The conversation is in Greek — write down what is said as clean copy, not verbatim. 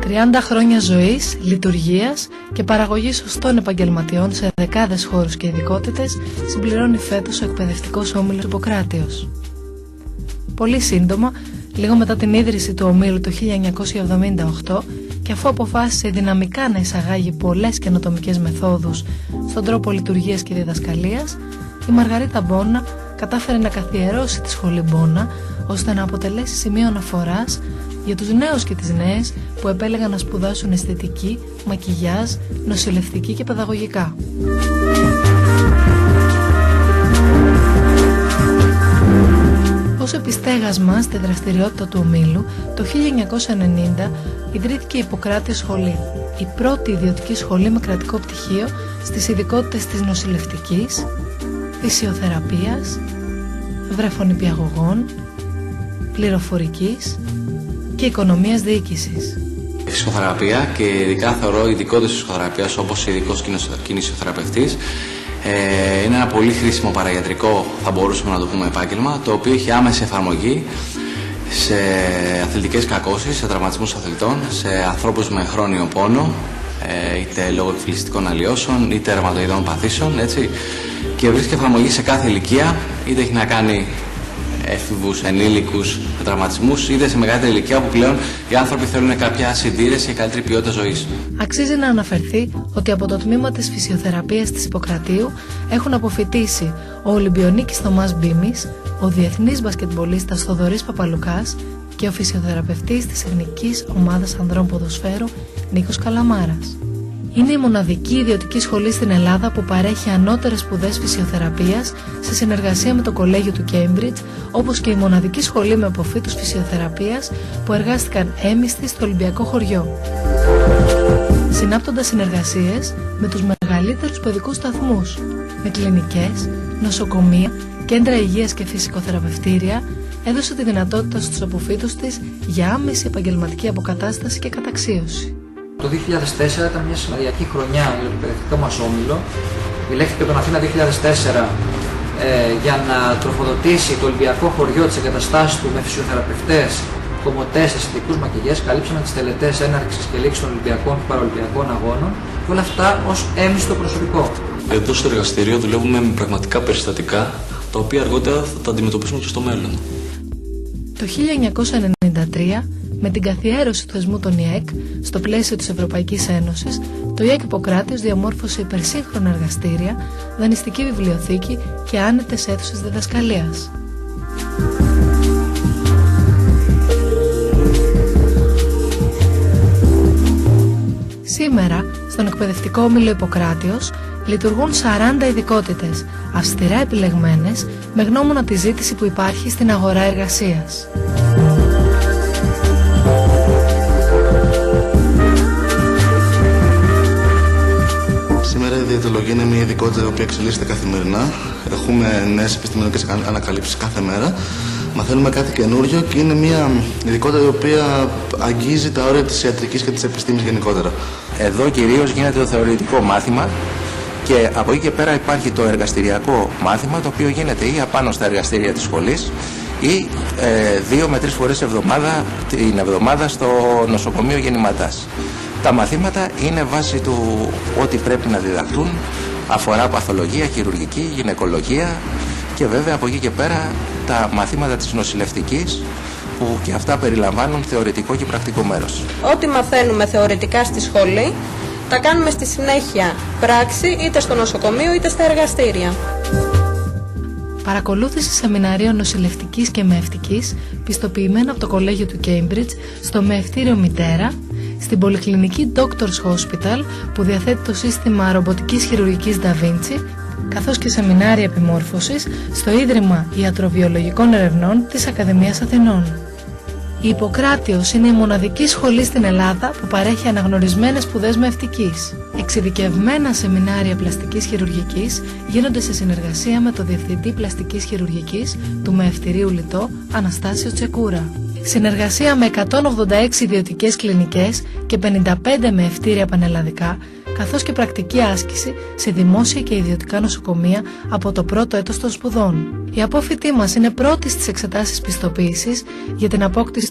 30 χρόνια ζωής, λειτουργίας και παραγωγής σωστών επαγγελματιών σε δεκάδες χώρους και ειδικότητες συμπληρώνει φέτος ο εκπαιδευτικός όμιλος Ιπποκράτειος. Πολύ σύντομα, λίγο μετά την ίδρυση του ομίλου το 1978 και αφού αποφάσισε δυναμικά να εισαγάγει πολλές καινοτομικές μεθόδους στον τρόπο λειτουργίας και διδασκαλίας, η Μαργαρίτα Μπόνα κατάφερε να καθιερώσει τη σχολή Μπόνα ώστε να αποτελέσει σημείο αναφοράς για τους νέους και τις νέες που επέλεγαν να σπουδάσουν αισθητική, μακιγιάζ, νοσηλευτική και παιδαγωγικά. Ως επιστέγασμα στη δραστηριότητα του ομίλου, το 1990 ιδρύθηκε η Ιπποκράτειος Σχολή, η πρώτη ιδιωτική σχολή με κρατικό πτυχίο στις ειδικότητες της νοσηλευτικής, φυσιοθεραπείας, βρεφονιπιαγωγών, πληροφορικής και οικονομίας διοίκησης. Η φυσιοθεραπεία και ειδικά θεωρώ ειδικότητες της φυσιοθεραπείας όπως ειδικός κινησιοθεραπευτής είναι ένα πολύ χρήσιμο παραγιατρικό, θα μπορούσαμε να το πούμε, επάγγελμα, το οποίο έχει άμεση εφαρμογή σε αθλητικές κακώσεις, σε τραυματισμούς αθλητών, σε ανθρώπους με χρόνιο πόνο, είτε λόγω εκφυλιστικών αλλοιώσεων, είτε ρευματοειδών παθήσεων, έτσι, και βρίσκει εφαρμογή σε κάθε ηλικία, είτε έχει να κάνει έφηβους, ενήλικους με τραυματισμούς, είτε σε μεγαλύτερη ηλικία όπου πλέον οι άνθρωποι θέλουν κάποια συντήρηση και καλύτερη ποιότητα ζωής. Αξίζει να αναφερθεί ότι από το τμήμα της φυσιοθεραπείας της Ιπποκρατείου έχουν αποφοιτήσει ο Ολυμπιονίκης Θωμάς Μπίμης, ο διεθνής μπασκετμπολίστας Θοδωρής Παπαλουκάς και ο φυσιοθεραπευτής της Εθνικής Ομάδας Ανδρών Ποδοσφαίρου Νίκος Καλαμάρας. Είναι η μοναδική ιδιωτική σχολή στην Ελλάδα που παρέχει ανώτερες σπουδές φυσιοθεραπείας σε συνεργασία με το Κολέγιο του Κέιμπριτζ, όπως και η μοναδική σχολή με αποφύτους φυσιοθεραπείας που εργάστηκαν έμιστοι στο Ολυμπιακό χωριό. Συνάπτοντας συνεργασίες με τους μεγαλύτερους παιδικούς σταθμούς, με κλινικές, νοσοκομεία, κέντρα υγείας και φυσικοθεραπευτήρια, έδωσε τη δυνατότητα στους αποφύτους της για άμεση επαγγελματική αποκατάσταση και καταξίωση. Το 2004 ήταν μια σημαντική χρονιά για το εκπαιδευτικό μας όμιλο. Επιλέχθηκε τον Αθήνα 2004 για να τροφοδοτήσει το Ολυμπιακό χωριό της εγκαταστάσης του με φυσιοθεραπευτές, κομμωτές, αισθητικούς μακιγιές. Καλύψαμε τις τελετές έναρξης και λήξης των Ολυμπιακών και Παραολυμπιακών αγώνων και όλα αυτά ως έμιστο προσωπικό. Εδώ στο εργαστήριο δουλεύουμε με πραγματικά περιστατικά, τα οποία αργότερα θα τα αντιμετωπίσουμε και στο μέλλον. Το 1993, με την καθιέρωση του θεσμού των ΙΕΚ στο πλαίσιο της Ευρωπαϊκής Ένωσης, το ΙΕΚ Ιπποκράτειος διαμόρφωσε υπερσύγχρονα εργαστήρια, δανειστική βιβλιοθήκη και άνετες αίθουσες διδασκαλίας. Σήμερα, στον εκπαιδευτικό όμιλο Ιπποκράτειος λειτουργούν 40 ειδικότητες, αυστηρά επιλεγμένες, με γνώμονα τη ζήτηση που υπάρχει στην αγορά εργασίας. Σήμερα η διαιτολογία είναι μια ειδικότητα η οποία εξελίσσεται καθημερινά. Έχουμε νέες επιστημονικές ανακαλύψεις κάθε μέρα. Μαθαίνουμε κάτι καινούριο και είναι μια ειδικότητα η οποία αγγίζει τα όρια της ιατρικής και της επιστήμης γενικότερα. Εδώ κυρίως γίνεται το θεωρητικό μάθημα και από εκεί και πέρα υπάρχει το εργαστηριακό μάθημα, το οποίο γίνεται ή απάνω στα εργαστήρια της σχολής ή 2 με 3 φορές την εβδομάδα στο νοσοκομείο γεννηματάς. Τα μαθήματα είναι βάση του ό,τι πρέπει να διδαχτούν, αφορά παθολογία, χειρουργική, γυναικολογία και βέβαια από εκεί και πέρα τα μαθήματα της νοσηλευτικής, που και αυτά περιλαμβάνουν θεωρητικό και πρακτικό μέρος. Ό,τι μαθαίνουμε θεωρητικά στη σχολή, τα κάνουμε στη συνέχεια πράξη είτε στο νοσοκομείο είτε στα εργαστήρια. Παρακολούθηση σεμιναρίων νοσηλευτικής και μεευτικής, πιστοποιημένα από το Κολέγιο του Κέιμπριτζ, στο μεευτήριο Μητέρα, στην Πολυκλινική Doctors Hospital που διαθέτει το σύστημα ρομποτικής χειρουργικής Da Vinci, καθώς και σεμινάρια επιμόρφωσης στο Ίδρυμα Ιατροβιολογικών Ερευνών της Ακαδημίας Αθηνών. Η Ιπποκράτειος είναι η μοναδική σχολή στην Ελλάδα που παρέχει αναγνωρισμένες σπουδές μεευτικής. Εξειδικευμένα σεμινάρια πλαστικής χειρουργικής γίνονται σε συνεργασία με το Διευθυντή Πλαστικής Χειρουργικής του Μεευτηρίου Λιτό, Αναστάσιο Τσεκούρα. Συνεργασία με 186 ιδιωτικές κλινικές και 55 μεευτήρια πανελλαδικά, καθώς και πρακτική άσκηση σε δημόσια και ιδιωτικά νοσοκομεία από το πρώτο έτος των σπουδών. Οι απόφοιτοί μας είναι πρώτοι στις εξετάσεις πιστοποίησης για την απόκτηση